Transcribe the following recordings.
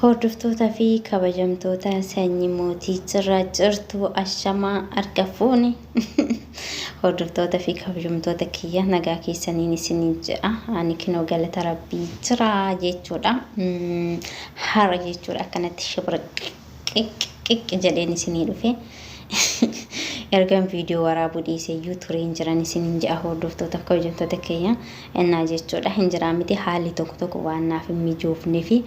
Hordoftoota fi kabajamtoota sanyii mootii cirraa cirtuu ashamaa harka fuuni. Hordoftoota fi kabajamtoota kiyya nagaa keessaniin isiniin jedha. Ani kinoo galata rabbii jira jechuudha. Hara jechuudha akkanatti shibira qiq jedheen isinii dhufe. Ergan viidiyoo waraabuu dhiiseyyuu tureen jiran isiniin jedha hordoftoota fi kabajamtoota kiyya. Innaa jechuudha hin jiraa miti haalli tokko waan naaf hin mijoofne fi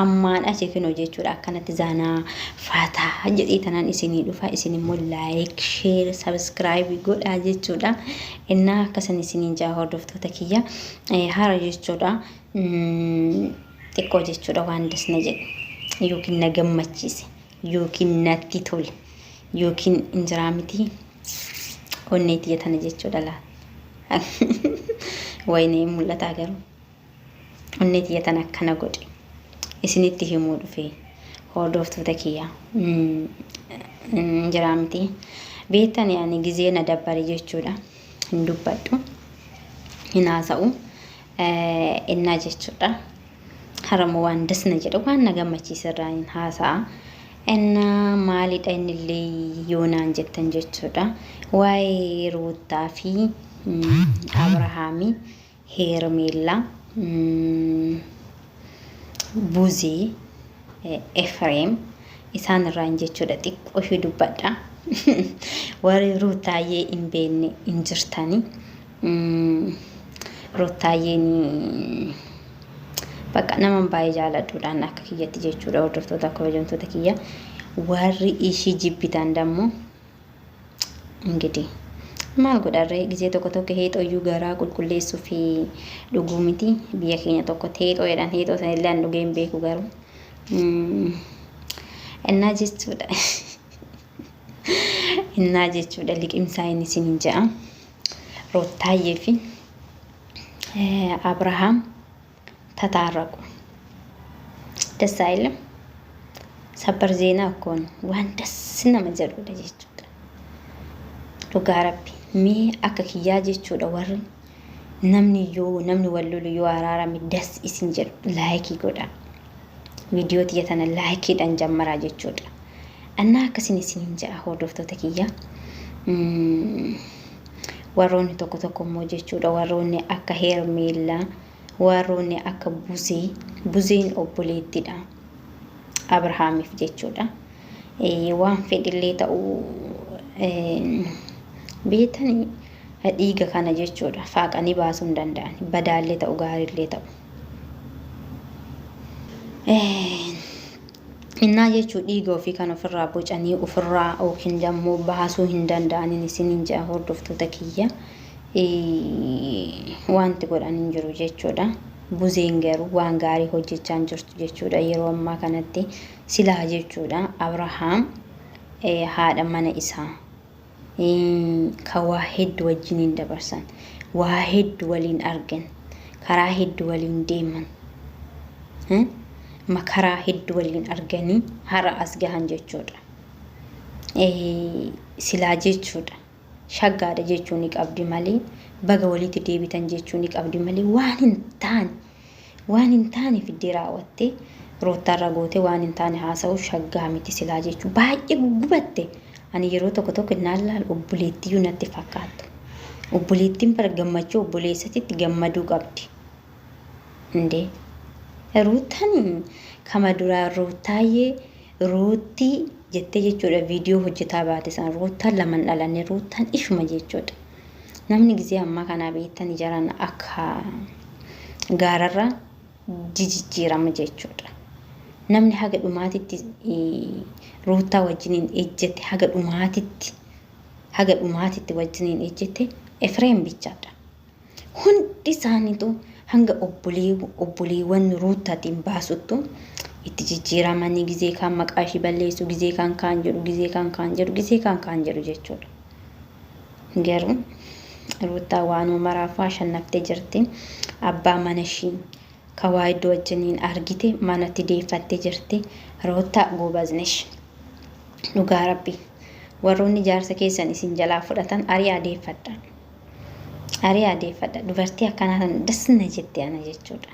ammaan achi kinoo jechuudha akkanatti zaanaa faataa jedhee tanaan isinii dhufa. Isin immoo like, share, subscribe godhaa jechuudha. Innaa akkasan isiniin jedha hordoftoota kiyya. Hara jechuudha xiqqoo jechuudha waan dasna jedhe yookiin na gammachiise yookiin natti tole yookiin injiraa miti onneetii tana jechuudha laa wayne mul'ata garuu onneetii tana akkana godhe isinitti himuu dhufe hordoftoota kiyya injiraa miti beektani ani gizee na dabbare jechuudha hin dubbadhu hin haasa'u innaa jechuudha haramu waan dasna jedha waan na gammachiisirraa hin haasa'a. Inna maalidha innillee yoonaan jettan jechuudha waa'ee Ruutaa fi Abrahaamii Heermeellaa Buzee Efreem isaan irraan jechuudha xiqqoo ishee dubbadha. Warri Ruutaayyee hin beekne hin jirtani. Ruutaayyeen bakka naman baay'ee jaaladhuudhaan akka kiyyatti jechuudha hordoftoota kabajamtoota kiyya. Warri ishii jibbitan dammoo ingidihi maal godharree gisee tokko heexooyyuu garaa qulqulleessuu fi dhuguu miti biyya keenya tokko heexoo jedhan heexoo sanillee an dhugee hin beeku garuu innaa jechuudha innaa jechuudha liqimsaa inni isiniin jedha Ruutaayyee fi Abrahaam ተታረቁ ደስ አይልም ሰበር ዜና እኮ ነው ዋን ደስ ነመጀሩ ለጀቹዳ ዱጋ ረቢ ሚ አከኪያ ጀቹዳ ወር namni wallolu yoo araarame das isin jedhu laayikii godha viidiyoo tiyatana laayikiidhaan jammaraa jechuudha annaa akkasin isiniin jedha hordoftoota kiyya. Warroonni tokko immoo jechuudha warroonni akka Heermeellaa warroonni akka Buzeen obboleettidha Abrahaamiif jechuudha. Waan fedhillee ta'uu beetanii dhiiga kana jechuudha faaqanii baasuu hin danda'an badaallee ta'u gaariillee ta'u. Innaa jechuudha dhiiga ofii kan ofirraa bocanii ofirraa yookiin dammoo baasuu hin danda'anin isiniin jedha hordoftoota kiyya. Wanti godhan hin jiru jechuudha. Buzeen garuu waan gaarii hojjechaa jirtu jechuudha yeroo ammaa kanatti silaa jechuudha Abrahaam haadha mana isaa kan waa hedduu wajjiniin dabarsan waa hedduu waliin argan karaa hedduu waliin deeman makaraa hedduu waliin arganii hara as gahan jechuudha. Silaa jechuudha shaggaadha jechuun ni qabdi malee baga walitti deebitan jechuun ni qabdi malee waan hin taane fiddee raawwatte Ruutaarra goote waan hin taane haasa'u shaggaa miti silaa jechuun baay'ee gubatte. Ani yeroo tokko innaan laal obboleettiyyuu natti fakkaattu. Obboleettiin bara gammachuu obboleessatitti gammaduu qabdi. Indee Ruutaan kama duraa Ruutaayyee Ruutii jettee jechuudha viidiyoo hojjetaa baate san Ruutaan laman dhalanne Ruutaan ishuma jechuudha. Namni gisee ammaa kana beektan jaran akka gaararra jijjiirama jechuudha. Namni haga dhumaatitti Ruutaa wajjiniin ejjete haga dhumaatitti wajjiniin ejjete Efreem bichaadha. Hundi isaaniitu hanga obboleewwan Ruutaatiin baasuttu itti jijjiiramanii gisee kan maqaa ishii balleessu gisee kan kaan jedhu jechuudha. Garuu Ruutaa waanuma maraafaa shannaftee jirti. Abbaa mana ishii kawaa iddoo wajjiniin argite manatti deeffattee jirti. Ruutaa goobaznesh dhugaa rabbi warroonni jaarsa keessan isin jalaa fudhatan ari'aa deeffadha dubartii akkanaa dasna jettee ana jechuudha.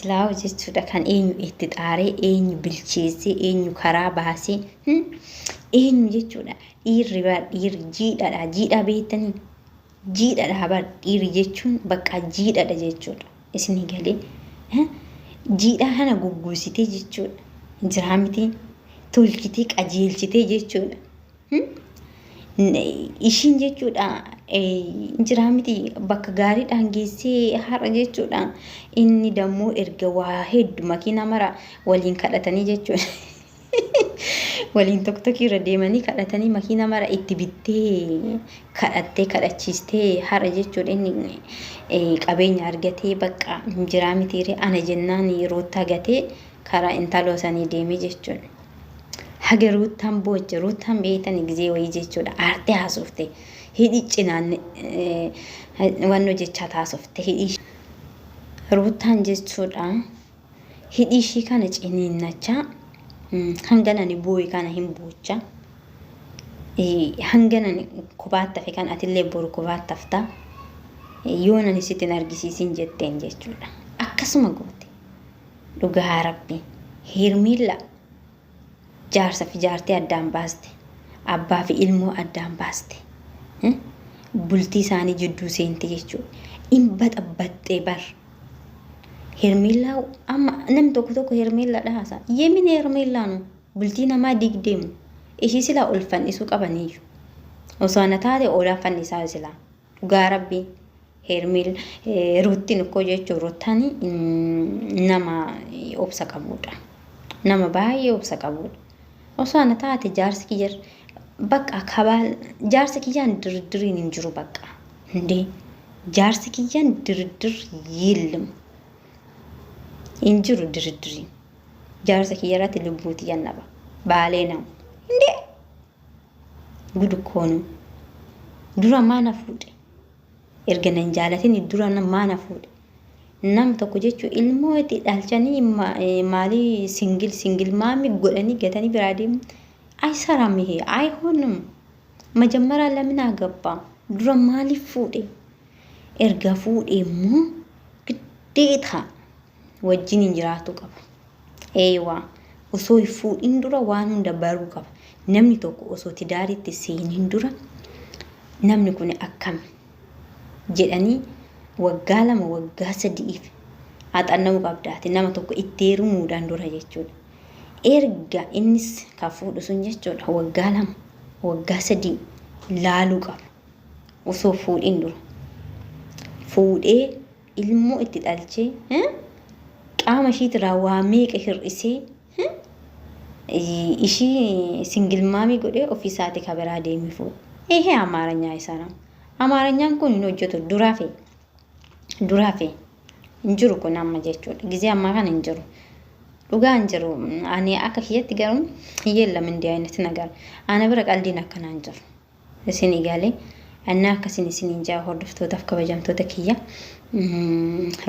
silaa jechuudha kan eenyu itti xaaree eenyu bilcheessee eenyu karaa baasee eenyu jechuudha dhiirri jiidhaadha jiidhaa beektanii jiidhaadha bar dhiirri jechuun bakka jiidhaadha jechuudha isinii galee jiidhaa kana gugguusitee jechuudha jiraa miti tolchitee qajeelchitee jechuudha ishiin jechuudha jiraa miti bakka gaariidhaan geessee har'a jechuudha inni dammoo erga waa hedduu makiina mara waliin kadhatanii jechuudha waliin tokko irra deemanii kadhatanii makiina mara itti bittee kadhattee kadhachiistee har'a jechuudha inni qabeenya argatee bakka jiraa mitiire ana jennaan roottaa gatee karaa intaloo sanii deemee jechuudha. Haga ruuttaan boocha ruuttaan beektan gizee wayii jechuudha aartee haasofte hidhi cinaan wanno jecha taasofte hidhi ruuttaan jechuudha hidhi ishii kana ciniinnachaa hanganani booyi kana hin boocha hanganani kubaattafe kan atillee boru kubaattafta yoonani sitin argisiisin jetteen jechuudha akkasuma goote dhugaa rabbi hirmilla jaarsa fi jaartii addaan baaste abbaa fi ilmoo addaan baaste bultii isaanii jidduu seente jechuudha in baxabaxxee bar hermillaa amma nam tokko hermillaa dhaasa yemin hermillaanu bultii namaa digdeemu ishii sila ulfan isu qabaniiyyu osoo ana taate oolaa fannisaa sila dhugaa rabbii hermill ruuttiin ukkoo jechuu ruuttani nama obsa qabuudha nama baay'ee obsa qabuudha osoo ana taate jaarsi kiyya bakka kabaal jaarsi kiyyaan dirdiriin hin jiru bakka ndee jaarsi kiyyaan dirdir yillim hin jiru dirdiriin jaarsi kiyyarratti lubbuuti yannaba baalee namu ndee gudukkoonu dura maana fuudhe erga nan jaalatin dura maana fuudhe nam tokko jechuu ilmoo itti dhalchanii maalii singil maami godhanii gatanii biraa deemu አይሰራምይሄ አይሆንም መጀመሪያ ለምን አገባ ድሮ ማሊ ፉዴ ኤርጋ ፉዴሙ ግዴታ ወጅን እንጅራቱ ቀባ ኤዋ ኦሶ ፉድ እንዱራ ዋኑ እንደባሩ ቀባ ነምኒ ቶኮ ኦሶ ትዳሪት ሲን እንዱራ ነምኒ ኩኒ አካም ጀዳኒ ወጋለማ ወጋ ሰዲፍ አጣነው ቀብዳት ነማ ቶኮ ኢቴሩ ሙዳን ዱራ ጀቹ erga innis ka fuudhu sun jechuudha waggaa lama waggaa sadii laaluu qaba osoo fuudhin dura fuudhee ilmoo itti dhalchee qaama ishiitirraa waa meeqa hir'isee ishii singil maamii godhee ofiisaati ka biraa deemee fuudhe ehe amaaranyaa isaana amaaranyaan kun hin hojjetu duraafe hin jiru kun amma jechuudha gizee ammaa kana hin jiru dhugaan jiru ani akka kiyyatti garuun hiyyeellam indii ayinati nagar ana bira qaldiin akkanaan jiru isin igalee anna akkasin isin jaa hordoftootaaf kabajamtoota kiyya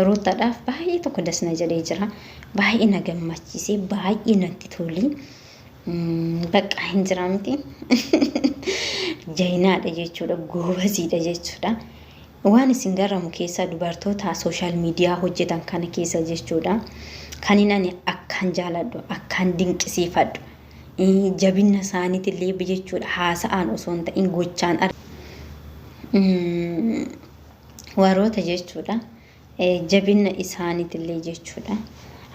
rootadhaaf baay'ee tokko dasna jedhee jira baay'ee na gammachiisee baay'ee natti tolii bakka hin jira miti jayinaadha jechuudha goobasiidha jechuudha waan isin garamu keessaa dubartoota sooshaal miidiyaa hojjetan kana keessa jechuudha kaninani akkan jaaladhu akkan dinqisiifadhu jabinna isaaniitillee jechuudha haasa'an osoo hin ta'in gochaan waroota jechuudha jabinna isaaniitillee jechuudha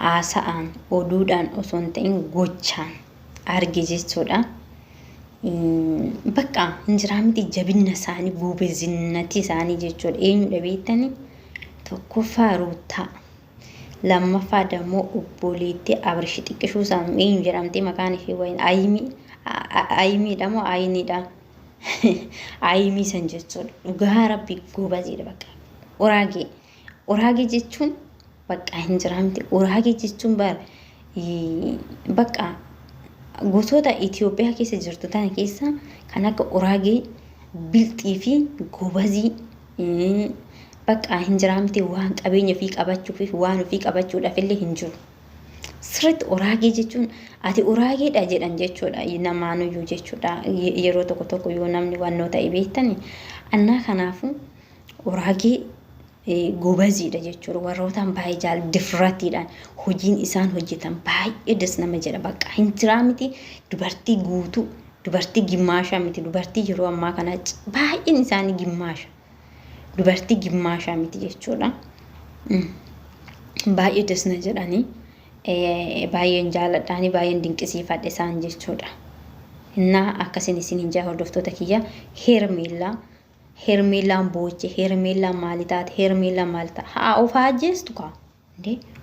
haasa'an oduudhaan osoo hin ta'in gochaan arge jechuudha bakka injiraa miti jabinna isaanii buubezinnati isaanii jechuudha eenyudha beektanii tokkoffaa ruutaa lammaffaa dammoo obboleetti abrishi xiqqishuu eenyu jedhamtee maqaan ishee wayin ayimiidha moo ayiniidha ayimii san jechuudha dhugaa rabbi goobasiidha bakka uraagee jechuun bakka hin jiraamte uraagee jechuun bakka gosoota Itoophiyaa keessa jirtu tana keessa kan akka uraagee bilxii fi goobasii bakka hin jiraamte waan qabeenya fi qabachuuf waan ofii qabachuudhaaf illee hin jiru sirriitti uraagee jechuun ati uraageedha jedhan jechuudha namaanuyyuu jechuudha yeroo tokko yoo namni wannoo ta'e beektani annaa kanaafu uraagee gobaziidha jechuudha. Warrootaan baay'ee difratiidhaan hojiin isaan hojjetan baay'ee das nama jedha. Bakka hin jiraa miti dubartii guutuu, dubartii gimmaashaa miti. Dubartii yeroo ammaa kana baay'een isaanii gimmaasha. Dubartii gimmaashaa miti jechuudha. Baay'ee das na jedhanii baay'een jaaladhaanii baay'een dinqisiifadhe isaan jechuudha. Innaa akkasiin isin hin jaa hordoftoota kiyya Hermeellaan booche, Hermeellaan maali taate, Hermeellaan maali taate. Haa of ajjeestu kaa.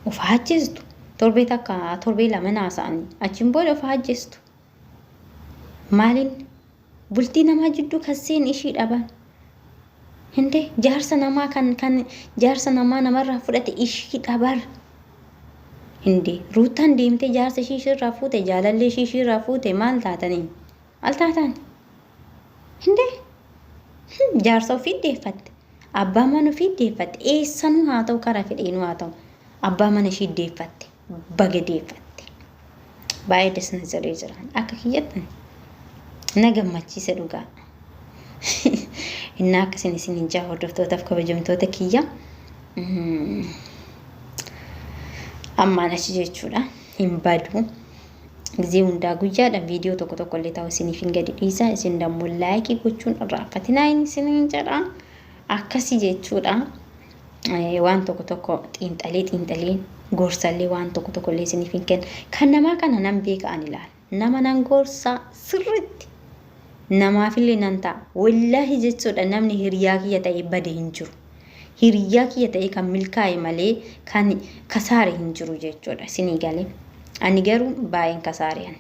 Of ajjeestu. Torbee takka torbee lama naasa'anii achiin booda of ajjeestu. Maaliin bultii namaa jidduu kan seen ishii dhaban. Jaarsa namaa kan jaarsa namaa namarraa fudhate ishii dhabar. Ruutaan deemtee jaarsa ishiirraa fuute, jaalallee ishiirraa fuute maal taatanii? Maal taatan? Jaarsa ofii deeffatte. Abbaa mana ofii deeffatte. Eessanuu haa ta'u karaa fedheenuu haa ta'u. Abbaa mana ishii deeffatte. Baga deeffatte. Baay'ee das na jedhee jiran. Akka kiyyattan na gammachiisa dhugaa. Innaa akkasiin isin hin jaa hordoftootaaf kabajamtoota kiyya. Ammaan achi jechuudha. Hin badu. Gizee hundaa guyyaadhaan viidiyoo tokko illee ta'u isiniif hin gadi dhiisa. Isin dammoo laayikii gochuun irraanfatinaa isin hin jedha. Akkasii jechuudha. Waan tokko xiinxalee gorsallee waan tokko illee isiniif hin kenna. Kan namaa kana nan beekaan ilaala. Nama nan gorsaa sirriitti. Namaafillee nan ta'a. Wallaahi jechuudha namni hiriyaa kiyya ta'ee bade hin jiru. Hiriyaa kiyya ta'ee kan milkaa'e malee kan kasaare hin jiru jechuudha. Isinii galee. Ani garuu baay'een kasaareen.